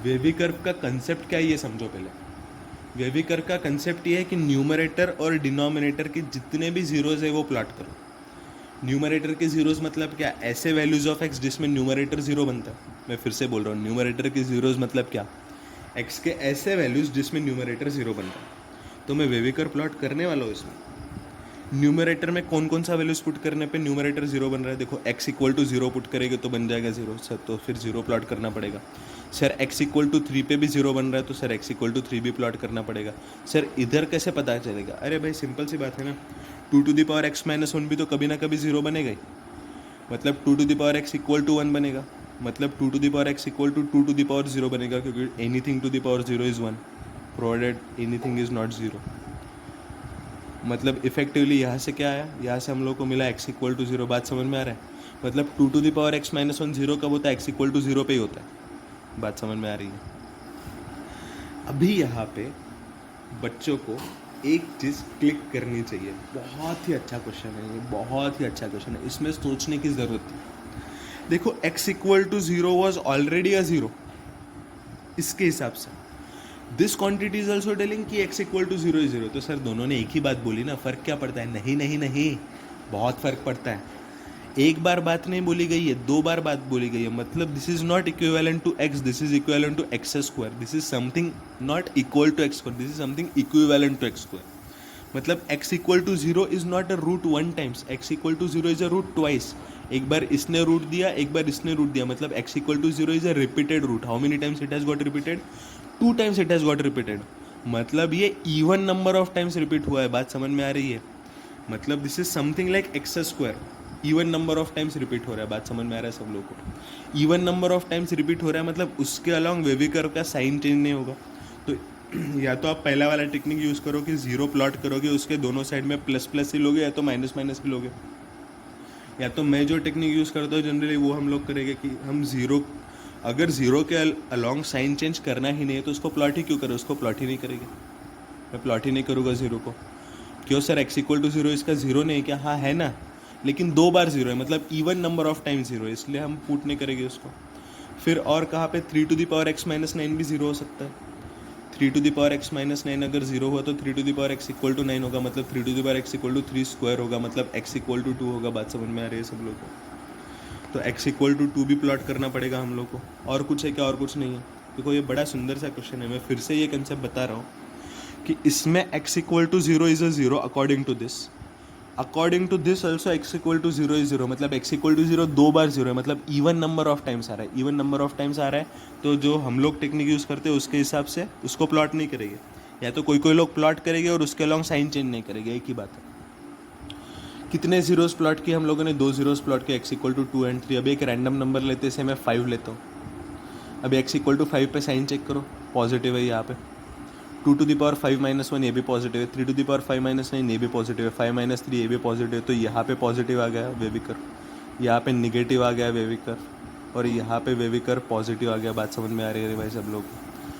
वेवी कर्व का कंसेप्ट क्या है ये समझो पहले। वेवी कर्व का कंसेप्ट ये है कि न्यूमरेटर और डिनोमिनेटर के जितने भी जीरोज है वो प्लॉट करो। न्यूमरेटर के जीरोज मतलब क्या? ऐसे वैल्यूज ऑफ x जिसमें न्यूमरेटर जीरो बनता है। मैं फिर से बोल रहा हूँ, न्यूमरेटर के जीरोज मतलब क्या? x के ऐसे वैल्यूज जिसमें न्यूमरेटर जीरो बनता है। तो मैं वेवी कर्व प्लॉट करने वाला हूँ। इसमें न्यूमरेटर में कौन कौन सा वैल्यूज पुट करने पे न्यूमरेटर जीरो बन रहा है? देखो x equal to zero put करेंगे तो बन जाएगा जीरो। सर तो फिर जीरो प्लॉट करना पड़ेगा। सर x इक्वल टू 3 पे भी जीरो बन रहा है तो सर x इक्वल टू 3 भी प्लॉट करना पड़ेगा। सर इधर कैसे पता चलेगा? अरे भाई सिंपल सी बात है ना, 2 टू द पावर x-1 भी तो कभी ना कभी जीरो बनेगा ही। मतलब 2 to the power x equal to 1 बनेगा, मतलब 2 to the power x equal to 2 to the power 0 बनेगा, क्योंकि anything to the power 0 is 1 provided anything is not 0। मतलब इफेक्टिवली यहाँ से क्या आया? यहाँ से हम लोग को मिला x इक्वल टू 0। बात समझ में आ रहा है? मतलब 2 टू द पावर x-1 0 कब होता है? x इक्वल टू 0 पे ही होता है। बात समझ में आ रही है? अभी यहाँ पे बच्चों को एक चीज़ क्लिक करनी चाहिए। बहुत ही अच्छा क्वेश्चन है ये, बहुत ही अच्छा क्वेश्चन है। इसमें सोचने की ज़रूरत है। देखो x equal to 0 was already a 0। इसके हिसाब से this quantity is also telling कि x इक्वल टू 0 इज 0। तो सर दोनों ने एक ही बात बोली ना, फ़र्क क्या पड़ता है? नहीं नहीं नहीं, बहुत फ़र्क पड़ता है। एक बार बात नहीं बोली गई है, 2 बार बात बोली गई है। मतलब this is not equivalent to x, this is equivalent to x square. This is something not equal to x square, this is something equivalent to x square. मतलब x equal to 0 is not a root 1 times, x equal to 0 is a root twice. एक बार इसने root दिया, एक बार इसने root दिया, मतलब x equal to 0 is a repeated root. How many times it has got repeated? 2 times it has got repeated. मतलब ये even number of times repeat हुआ है। बात समझ में आ रही है? मतलब this is something like x square, even number of times repeat हो रहा है। बात समझ में आ रहा है सब लोगों को? Even number of times repeat हो रहा है, मतलब उसके अलॉन्ग वेवी कर्व का साइन चेंज नहीं होगा। तो या तो आप पहला वाला टेक्निक यूज़ करो कि जीरो प्लॉट करोगे, उसके दोनों साइड में प्लस प्लस ही लोगे, या तो माइनस माइनस ही लोगे। या तो मैं जो टेक्निक यूज़ करता हूँ जनरली वो हम लोग करेंगे कि हम जीरो, अगर जीरो के अलॉन्ग साइन चेंज करना ही नहीं है तो उसको प्लॉट ही क्यों करें? उसको प्लॉट ही नहीं करेंगे। मैं प्लॉट ही नहीं करूँगा जीरो को। क्यों सर? x इक्वल टू 0 इसका जीरो नहीं है क्या? हाँ है ना, लेकिन 2 बार जीरो है, मतलब even number of time zero है, इसलिए हम पुट नहीं करेंगे उसको। फिर और कहाँ पे 3 टू द पावर x-9 भी जीरो हो सकता है। 3 टू द पावर x-9 अगर जीरो हुआ तो 3 to the power x equal to 9 होगा, मतलब 3 to the power x equal to 3 square होगा, मतलब x इक्वल टू 2 होगा। बात समझ में आ रही है सब लोग को? तो x इक्वल टू 2 भी प्लॉट करना पड़ेगा हम लोग को। और कुछ है क्या? और कुछ नहीं है। देखो ये बड़ा सुंदर सा क्वेश्चन है। मैं फिर से ये कंसेप्ट बता रहा हूँ कि इसमें x equal to 0 is a 0 according to this. According to this also x equal to 0 is 0, मतलब x इक्वल टू 0 2 बार 0 है, मतलब इवन नंबर ऑफ टाइम्स आ रहा है। इवन नंबर ऑफ टाइम्स आ रहा है तो जो हम लोग टेक्निक यूज़ करते हैं उसके हिसाब से उसको प्लॉट नहीं करेंगे। या तो कोई कोई लोग प्लॉट करेंगे और उसके अलॉन्ग साइन चेंज नहीं करेंगे, एक ही बात है। कितने जीरोस प्लॉट किए हम लोगों ने? 2 जीरोस प्लॉट किए, x इक्वल टू 2 और 3। अभी एक रैंडम नंबर लेते से मैं 5 लेता हूँ। अभी x इक्वल टू 5 पे साइन चेक करो, पॉजिटिव है यहाँ पे। 2 टू द पावर 5-1 ये भी पॉजिटिव है। 3 टू द पावर 5-9 ये भी पॉजिटिव है। 5-3 ये भी पॉजिटिव है। तो यहाँ पे पॉजिटिव आ गया वेवी कर्व, यहाँ पे निगेटिव आ गया वेवी कर्व, और यहाँ पे वेवी कर्व पॉजिटिव आ गया। बात समझ में आ रही है भाई सब लोग?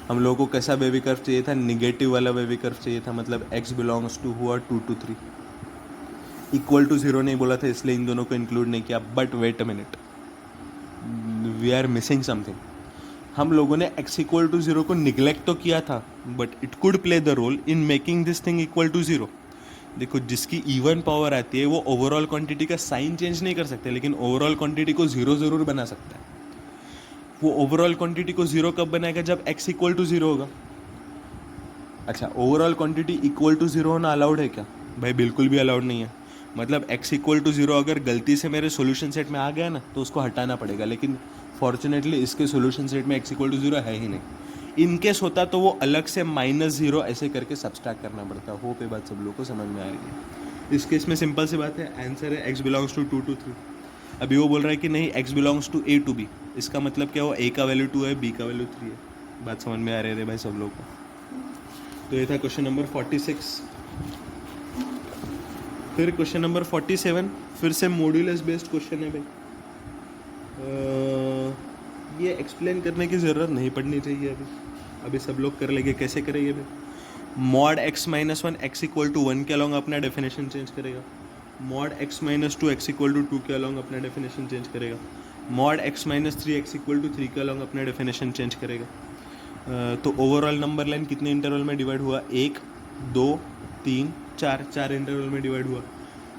हम लोगों को कैसा वेवी कर्व चाहिए था? निगेटिव वाला वेवी कर्व चाहिए था। मतलब x बिलोंग्स टू हुआ 2 to 3, इक्वल टू 0 नहीं बोला था इसलिए इन दोनों को इंक्लूड नहीं किया। But wait a minute, we are missing something. हम लोगों ने x इक्वल टू 0 को निगलेक्ट तो किया था, but it could play the role in making this thing equal to 0। देखो जिसकी इवन पावर आती है वो ओवरऑल क्वांटिटी का साइन चेंज नहीं कर सकते, लेकिन ओवरऑल क्वांटिटी को 0 ज़रूर बना सकता है। वो ओवरऑल क्वांटिटी को 0 कब बनाएगा? जब x इक्वल टू 0 होगा। अच्छा, ओवरऑल क्वांटिटी इक्वल टू 0 होना अलाउड है क्या? भाई बिल्कुल भी अलाउड नहीं है। मतलब x इक्वल टू 0 अगर गलती से मेरे सॉल्यूशन सेट में आ गया ना तो उसको हटाना पड़ेगा, लेकिन फॉर्चुनेटली इसके सॉल्यूशन सेट में x इक्वल टू 0 है ही नहीं। इनकेस होता तो वो अलग से -0 ऐसे करके सब्सट्रैक्ट करना पड़ता। होप ये बात सब लोग को समझ में आ रही है? इस केस में सिंपल सी बात है, आंसर है x बिलोंग्स टू 2 to 3। अभी वो बोल रहा है कि नहीं x belongs to a to b, इसका मतलब क्या हुआ? a का वैल्यू 2 है, b का वैल्यू 3 है। बात समझ में आ रही है भाई सब लोग को? तो ये था क्वेश्चन नंबर 46। फिर क्वेश्चन नंबर 47 फिर से मॉड्यूलस बेस्ड क्वेश्चन है भाई। ये एक्सप्लेन करने की ज़रूरत नहीं पड़नी चाहिए अभी सब लोग कर लेंगे। कैसे करेंगे भाई? Mod x minus one x equal to 1 के अलॉन्ग अपना डेफिनेशन चेंज करेगा। Mod x minus two x equal to 2 के अलॉन्ग अपना डेफिनेशन चेंज करेगा। Mod x minus three x equal to 3 के अलॉन्ग अपना डेफिनेशन चेंज करेगा। तो ओवरऑल नंबर लाइन कितने इंटरवल में डिवाइड हुआ? 1 2 3 4 इंटरवल में डिवाइड हुआ।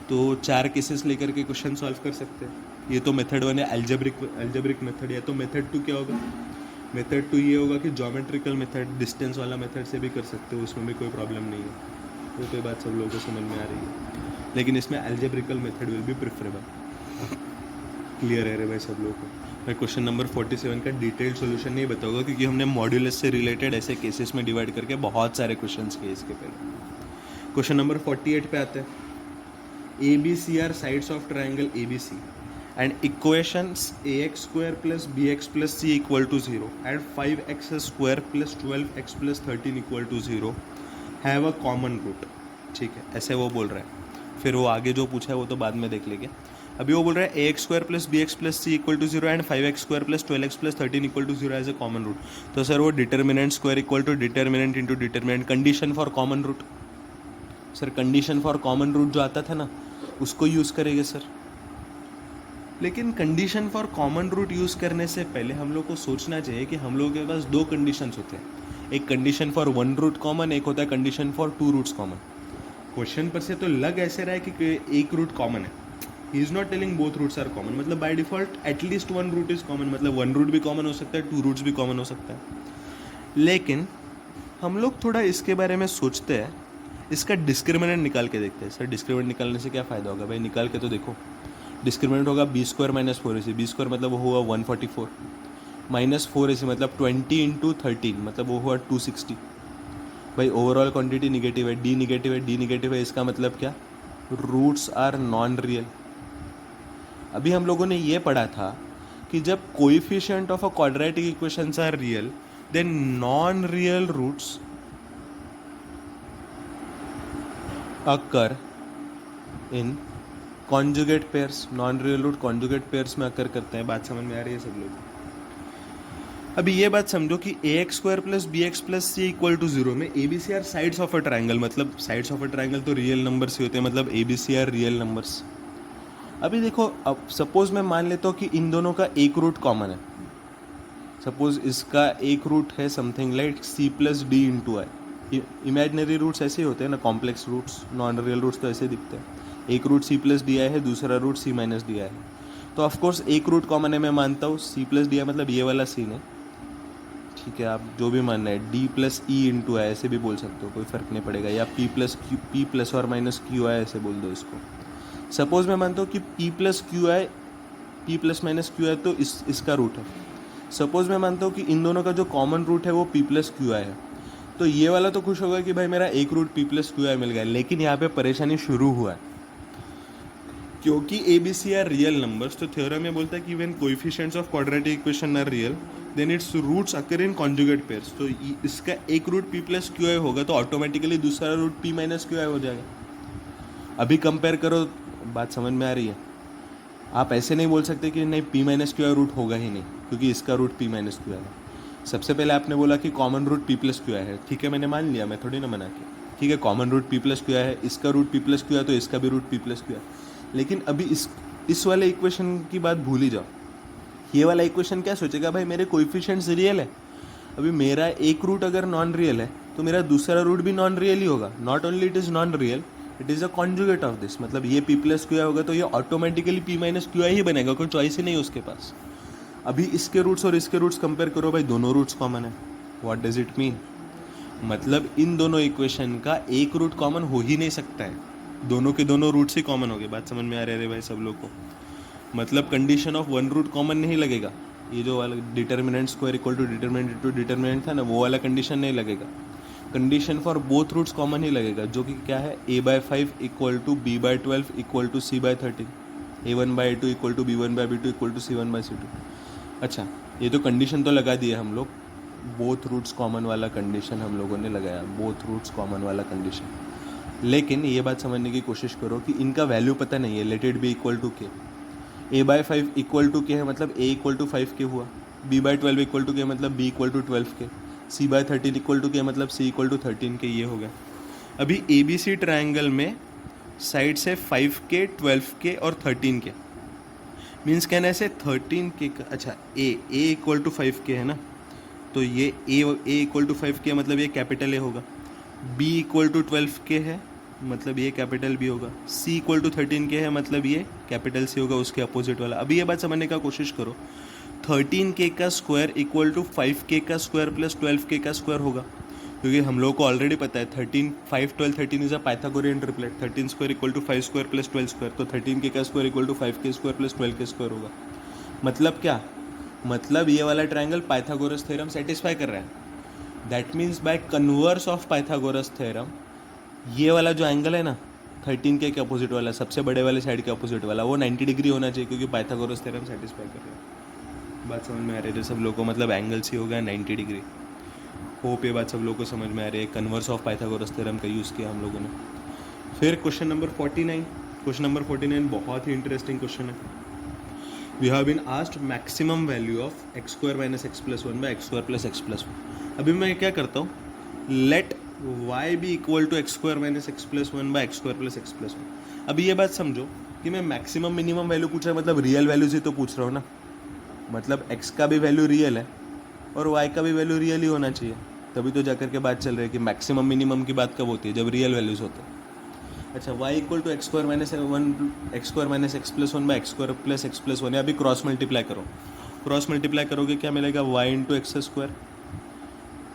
तो 4 केसेस लेकर के क्वेश्चन सॉल्व कर सकते हैं। ये तो मेथड 1 है, एल्जेब्रिक मेथड है। तो मेथड 2 क्या होगा? मेथड 2 ये होगा कि ज्योमेट्रिकल मेथड, डिस्टेंस वाला मेथड से भी कर सकते हो, उसमें भी कोई प्रॉब्लम नहीं है। तो कोई बात सब लोगों को समझ में आ रही है, लेकिन इसमें algebraical method will be preferable. Clear है रे भाई सब लोगों को? मैं क्वेश्चन नंबर 47 का डिटेल्ड सॉल्यूशन नहीं बताऊंगा, क्योंकि हमने मॉड्यूलस से रिलेटेड ऐसे केसेस में डिवाइड करके बहुत सारे क्वेश्चंस किए इसके पहले। क्वेश्चन नंबर 48 पे आते हैं। ABC are sides of triangle ABC and equations ax square plus bx plus c equal to 0 and 5x square plus 12x plus 13 equal to 0 have a common root। ठीक है, ऐसे वो बोल रहा है। फिर वो आगे जो पूछा है वो तो बाद में देख लेंगे। अभी वो बोल रहा है ax square plus bx plus c equal to 0 and 5x square plus 12x plus 13 equal to 0 as a common root। तो सर वो determinant square equal to determinant into determinant, condition for common root. Sir condition for common root जो आता था ना, उसको use करेंगे sir. लेकिन condition for common root use करने से पहले हम लोग को सोचना चाहिए कि हम लोगों के पास 2 कंडीशंस होते हैं। एक कंडीशन फॉर 1 रूट कॉमन, एक होता है condition for 2 roots common. Question पर से तो लग ऐसे रहा है कि एक रूट कॉमन है। He is not telling both roots are common, मतलब by default at least 1 root is common, मतलब 1 रूट भी कॉमन हो सकता है, 2 रूट्स भी कॉमन हो सकता है। लेकिन हम लोग थोड़ा इसके बारे में सोचते हैं, इसका डिस्क्रिमिनेंट निकाल के देखते हैं। सर डिस्क्रिमिनेंट निकालने से क्या फ़ायदा होगा भाई? निकाल के तो देखो। डिस्क्रिमिनेंट होगा b square minus 4ac। B square मतलब वो हुआ 144 माइनस 4ac मतलब 20 इंटू 13 मतलब वो हुआ 260। भाई ओवरऑल क्वांटिटी निगेटिव है, डी निगेटिव है, डी निगेटिव है, इसका मतलब क्या? Roots are non real. अभी हम लोगों ने ये पढ़ा था कि जब coefficient of a quadratic equations are real then non real roots occur in conjugate pairs. Non real root conjugate pairs में अकर करते हैं। बात समझ में आ रही है सब लोग? अभी ये बात समझो कि ax square plus bx plus c equal to 0 में ABC are sides of a triangle, मतलब साइड्स ऑफ अ ट्राइंगल तो रियल नंबर्स ही होते हैं, मतलब ABC आर रियल नंबर्स। अभी देखो, अब सपोज मैं मान लेता हूँ कि इन दोनों का एक रूट कॉमन है। सपोज इसका एक रूट है something like c plus d into i. Imaginary roots ऐसे ही होते हैं ना, complex roots, non real roots तो ऐसे दिखते हैं। एक root c plus d i है, दूसरा root c minus d i है। तो ऑफकोर्स एक रूट कॉमन है, मैं मानता हूँ c प्लस डी आई मतलब ये वाला सीन है। ठीक है, आप जो भी मानना है, d प्लस ई इंटू आई ऐसे भी बोल सकते हो, कोई फ़र्क नहीं पड़ेगा, या p प्लस और माइनस क्यू आई ऐसे बोल दो इसको। सपोज मैं मानता हूँ कि p plus minus q i तो इसका रूट है। सपोज मैं मानता हूँ कि इन दोनों का जो कॉमन रूट है वो p प्लस क्यू आई है। तो ये वाला तो खुश होगा कि भाई मेरा एक root p plus q i मिल गया। लेकिन यहाँ पे परेशानी शुरू हुआ है, क्योंकि ABC आर रियल नंबर्स। तो थ्योरम में बोलता है कि when coefficients of quadratic equation are real then its roots occur in conjugate pairs. तो इसका एक root p plus q i होगा तो ऑटोमेटिकली दूसरा root p minus q i हो जाएगा। अभी कंपेयर करो, बात समझ में आ रही है? आप ऐसे नहीं बोल सकते कि नहीं p minus q i root होगा ही नहीं, क्योंकि इसका root p minus q i है। सबसे पहले आपने बोला कि common root p plus q i है। ठीक है, मैंने मान लिया, मैं थोड़ी ना मना किया। ठीक है, common root p plus q i है, इसका root p plus q i तो इसका भी root p plus q i. लेकिन अभी इस वाले इक्वेशन की बात भूल ही जाओ। ये वाला इक्वेशन क्या सोचेगा, भाई मेरे कोएफिशिएंट्स रियल है। अभी मेरा एक रूट अगर नॉन रियल है तो मेरा दूसरा रूट भी नॉन रियल ही होगा। Not only it is non real, it is a conjugate of this, मतलब ये p प्लस क्यू आई होगा तो ये automatically p minus q i ही बनेगा, कोई चॉइस ही नहीं है उसके पास। अभी इसके रूट्स और इसके रूट्स कंपेयर करो, भाई दोनों रूट्स कॉमन है। What does it mean? मतलब इन दोनों इक्वेशन का एक रूट कॉमन हो ही नहीं सकता है, दोनों के दोनों रूट्स ही कॉमन हो गए। बात समझ में आ रही है भाई सब लोग को? मतलब कंडीशन ऑफ 1 रूट कॉमन नहीं लगेगा। ये जो वाला determinant square equal to determinant into determinant था ना, वो वाला कंडीशन नहीं लगेगा। Condition for both roots common ही लगेगा, जो कि क्या है, a/5 equal to b/12 equal to c/13, a1/a2 equal to b1/b2 equal to c1/c2। अच्छा, ये तो कंडीशन तो लगा दिए हम लोग, बोथ रूट्स कॉमन वाला कंडीशन हम लोगों ने लगाया, बोथ रूट्स कॉमन वाला कंडीशन। लेकिन ये बात समझने की कोशिश करो कि इनका वैल्यू पता नहीं है. Let it be equal to k. a/5 equal to के है मतलब a इक्वल टू 5 के हुआ. b/12 इक्वल टू के मतलब b इक्वल टू 12 के. c/13 इक्वल टू के मतलब c इक्वल टू 13 के. ये हो गया. अभी ABC ट्रायंगल में साइड से 5 के, 12 के और 13 के. मीन्स कहने से 13 के अच्छा a इक्वल टू 5 के है ना, तो ये a इक्वल टू 5 के मतलब ये कैपिटल A होगा. b इक्वल टू 12 के है मतलब ये कैपिटल B होगा. c इक्वल टू 13 के है मतलब ये कैपिटल C होगा, उसके अपोजिट वाला. अभी ये बात समझने का कोशिश करो. 13k का स्क्वायर इक्वल टू 5k का स्क्वायर प्लस 12k का स्क्वायर होगा, क्योंकि हम लोग को ऑलरेडी पता है 13 5 12 13 is a Pythagorean triplet. 13 square equal to 5 square plus 12 square, तो 13k का square equal to 5k square plus 12k square होगा. मतलब क्या, मतलब ये वाला ट्रायंगल पाइथागोरस थ्योरम सेटिस्फाई कर रहा है. That means by converse of Pythagoras theorem ये वाला जो एंगल है ना 13k के अपोजिट वाला, सबसे बड़े वाले साइड के अपोजिट वाला, वो 90 डिग्री होना चाहिए, क्योंकि पाइथागोरस थ्योरम सेटिस्फाई कर रहा है. बात समझ में आ रही है सब लोगों को, मतलब एंगल सी हो गया 90 डिग्री. होप ये बात सब लोगों को समझ में आ रही है. कन्वर्स ऑफ पाइथागोरस थ्योरम का यूज़ किया हम लोगों ने. फिर क्वेश्चन नंबर 49. क्वेश्चन नंबर 49 बहुत ही इंटरेस्टिंग क्वेश्चन है. We have been asked maximum value of x square minus x plus one by x square plus x plus one. अभी मैं क्या करता हूँ, let y be equal to x square minus x plus one by x square plus x plus one. अभी ये बात समझो कि मैं मैक्सिमम मिनिमम वैल्यू पूछ रहा हूँ, मतलब रियल वैल्यूज ही तो पूछ रहा हूँ ना. मतलब x का भी वैल्यू रियल है और y का भी वैल्यू रियल ही होना चाहिए, तभी तो जाकर के बात चल रही है कि मैक्सिमम मिनिमम की बात कब होती है, जब रियल वैल्यूज होते हैं. अच्छा, y equal to x square minus x plus one by x square plus x plus one. अभी क्रॉस मल्टीप्लाई करो. क्रॉस मल्टीप्लाई करोगे क्या मिलेगा, y into x square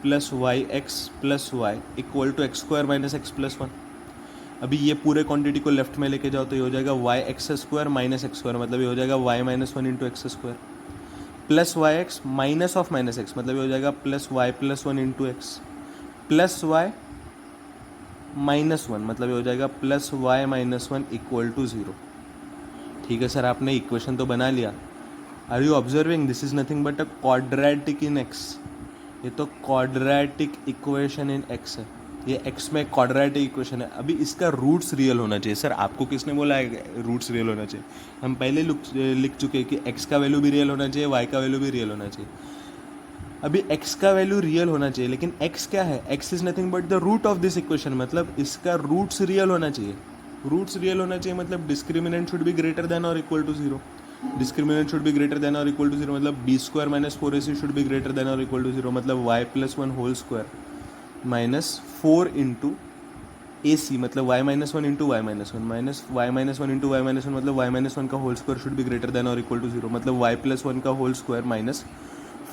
plus y x plus y equal to x square minus x plus one. अभी ये पूरे quantity को left में लेके जाओ तो ये हो जाएगा y x square minus x square, मतलब ये हो जाएगा y minus one into x square plus y x minus of minus x, मतलब ये हो जाएगा plus y plus one into x plus y minus one, मतलब ये हो जाएगा plus y minus one equal to zero. ठीक है सर, आपने इक्वेशन तो बना लिया. Are you observing, this is nothing but a quadratic in x. ये तो क्वाड्रेटिक इक्वेशन इन एक्स है, ये एक्स में क्वाड्रेटिक इक्वेशन है. अभी इसका रूट्स रियल होना चाहिए. सर आपको किसने बोला है रूट्स रियल होना चाहिए, हम पहले लिख चुके हैं कि एक्स का वैल्यू भी रियल होना चाहिए, वाई का वैल्यू भी रियल होना चाहिए. अभी x का वैल्यू रियल होना चाहिए, लेकिन x क्या है, x is nothing but the root of this equation, मतलब इसका रूट्स रियल होना चाहिए. रूट्स रियल होना चाहिए मतलब discriminant should be greater than और equal to zero. Discriminant should be greater than और इक्वल टू जीरो, मतलब b square minus 4ac should be greater than और इक्वल टू जीरो, मतलब y plus one whole square minus 4 into AC, मतलब y minus one into y minus one minus y minus one into y minus one, मतलब y minus one का whole square should be greater than और equal to zero, मतलब y plus one का whole square minus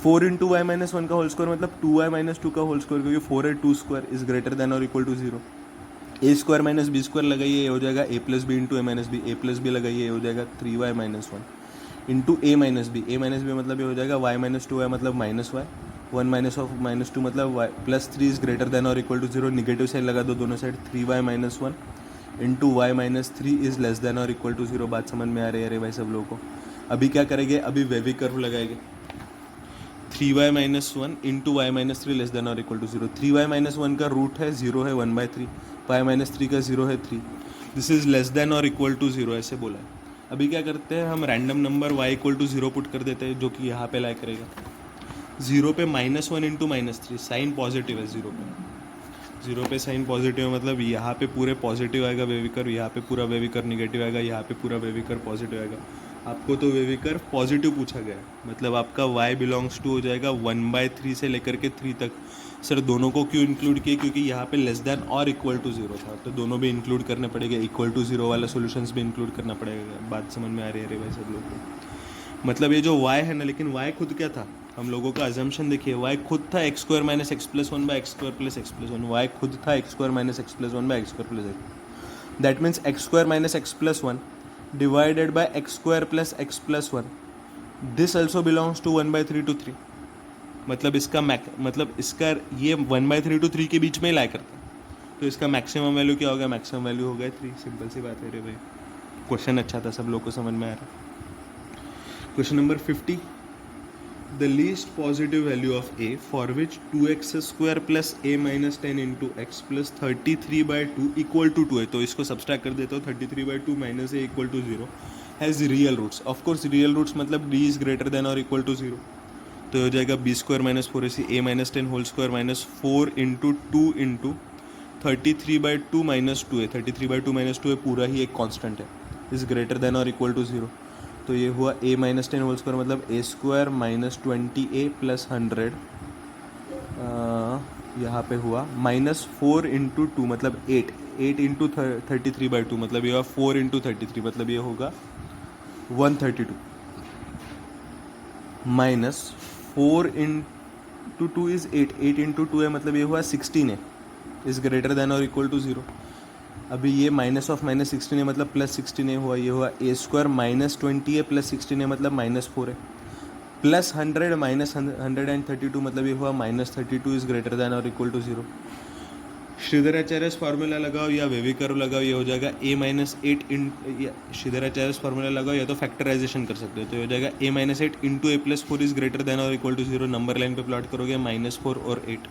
4 into y minus one का whole square, मतलब 2y minus two का whole square, क्योंकि 4 है 2 स्क्वायर इज ग्रेटर देन और equal to zero. A square minus b square लगाइए, ये हो जाएगा a plus b into a minus b. A plus b लगाइए, ये हो जाएगा 3y minus one into a minus b. A minus b मतलब ये हो जाएगा y माइनस टू वाई, मतलब minus y. One minus of minus two मतलब y plus three is greater than और equal to zero. Negative side लगा दो दोनों side. 3y minus one into y minus three is less than और equal to zero. बात समझ में आ रही है अरे भाई सब लोगों को. अभी क्या करेंगे, अभी वेवी कर्व लगाएंगे. 3y minus one into y minus three less than और equal to zero. 3y minus one का रूट है जीरो है 1/3. वाई माइनस थ्री का जीरो है 3. दिस इज लेस देन और इक्वल टू जीरो, ऐसे बोला है. अभी क्या करते हैं, हम random number y equal to zero put कर देते हैं, जो कि यहाँ पे लाई करेगा. जीरो पे minus one into minus three, sign positive है जीरो पे. जीरो पे साइन पॉजिटिव है, मतलब यहाँ पे पूरे पॉजिटिव आएगा वेविकर, यहाँ पे पूरा वेविकर निगेटिव आएगा, यहाँ पे पूरा वेविकर पॉजिटिव आएगा. आपको तो वेविकर पॉजिटिव पूछा गया है, मतलब आपका y बिलोंग्स टू हो जाएगा 1/3 से लेकर के 3 तक. सर दोनों को क्यों इंक्लूड किए, क्योंकि यहाँ पे लेस देन और इक्वल टू जीरो था, तो दोनों भी इंक्लूड करने पड़ेगा. इक्वल टू जीरो वाला सोल्यूशंस भी इंक्लूड करना पड़ेगा. बात समझ में आ रही है अरे भाई सब लोग को. मतलब ये जो y है ना, लेकिन y खुद क्या था, हम लोगों का अजम्पशन देखिए, y खुद था x square minus x plus one by x square plus x plus one. Y खुद था x square minus x plus one by x square plus x. That means x square minus x plus one divided by x square plus x plus one. This also belongs to 1/3 to 3. मतलब इसका मतलब इसका ये 1/3 to 3 के बीच में ही लाई करता है, तो इसका मैक्सिमम वैल्यू क्या होगा, मैक्सिमम वैल्यू हो गया 3. सिंपल सी बात है रे भाई. क्वेश्चन अच्छा था, सब लोग को समझ में आ रहा है. Question number 50. the least positive value of a for which 2x square plus a minus 10 into x plus 33 by 2 equal to 2 है, तो इसको सब्सट्रैक्ट कर देता हूँ 33 by 2 minus a equal to 0 has real roots. Of course real roots मतलब d is greater than और equal to 0, तो हो जाएगा b square minus 4ac a minus 10 whole square minus 4 into 2 into 33 by 2 minus 2a. 33 by 2 minus 2a पूरा ही एक constant है, is greater than और इक्वल टू 0, तो ये हुआ a माइनस 10 होल स्क्वायर मतलब a square minus 20a plus 100. यहाँ पे हुआ माइनस 4 इंटू 2 मतलब 8 इंटू 33 by 2 मतलब ये हुआ 4 इंटू 33 मतलब ये होगा 132 माइनस 4 इंटू 2 इज 8 इंटू 2 है मतलब ये हुआ 16 है, इज ग्रेटर देन और इक्वल टू 0. अभी ये माइनस ऑफ माइनस 16 है मतलब प्लस 16 हुआ, ये हुआ a स्क्वायर माइनस 20 है प्लस 16 है मतलब माइनस 4 है, प्लस 100 माइनस 132 मतलब ये हुआ माइनस 32 इज ग्रेटर देन और इक्वल टू 0. श्रीधराचार्यस फार्मूला लगाओ या वेवी कर्व लगाओ, ये हो जाएगा a माइनस 8 इन श्रीधराचार्यस फार्मूला लगाओ या तो फैक्टराइजेशन कर सकते हो, तो ये हो जाएगा a minus 8 into a plus 4 is greater than और इक्वल टू 0. नंबर लाइन पे प्लॉट करोगे माइनस 4 और 8,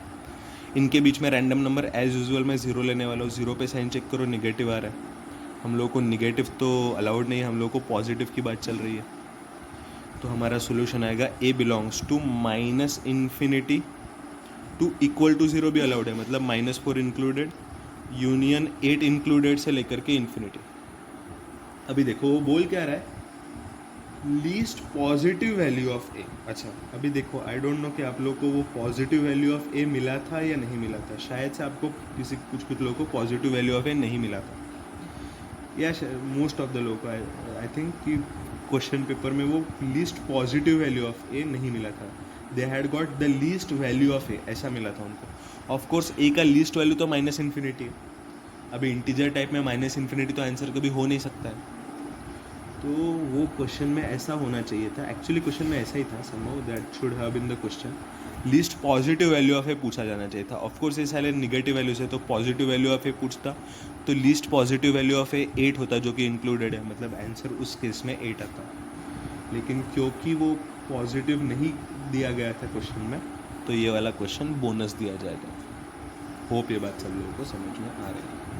इनके बीच में रैंडम नंबर एज यूजुअल मैं 0 लेने वाला हूँ. 0 पे साइन चेक करो निगेटिव आ रहा है, हम लोगों को निगेटिव तो अलाउड नहीं है, हम लोगों को पॉजिटिव की बात चल रही है, तो हमारा सोल्यूशन आएगा a belongs to minus infinity to equal to 0 भी अलाउड है, मतलब माइनस 4 इंक्लूडेड यूनियन 8 इंक्लूडेड से लेकर के इन्फिनिटी. अभी देखो वो बोल क्या रहा है, लीस्ट पॉजिटिव वैल्यू ऑफ ए. अच्छा अभी देखो आई डोंट नो कि आप लोग को वो पॉजिटिव वैल्यू ऑफ ए मिला था या नहीं मिला था, शायद से आपको कुछ लोगों को पॉजिटिव वैल्यू ऑफ ए नहीं मिला था, या मोस्ट ऑफ द लोगों को आई थिंक कि क्वेश्चन पेपर में वो least positive value of a नहीं मिला था, they had got the least value of a ऐसा मिला था उनको. ऑफ कोर्स ए का लीस्ट वैल्यू तो माइनस इन्फिनिटी है, अभी इंटीजर टाइप में माइनस इन्फिनिटी तो आंसर कभी हो नहीं सकता है, तो वो क्वेश्चन में ऐसा होना चाहिए था. एक्चुअली क्वेश्चन में ऐसा ही था, somehow that should have been the question. Least positive value of a पूछा जाना चाहिए था. ऑफ कोर्स ये सारे निगेटिव वैल्यूज है, तो पॉजिटिव वैल्यू ऑफ ए पूछता तो लीस्ट पॉजिटिव वैल्यू ऑफ ए 8 होता जो कि इंक्लूडेड है, मतलब आंसर उस केस में 8 आता. लेकिन क्योंकि वो पॉजिटिव नहीं दिया गया था क्वेश्चन में, तो ये वाला क्वेश्चन बोनस दिया जाएगा. होप ये बात सब लोगों को समझ में आ रही है.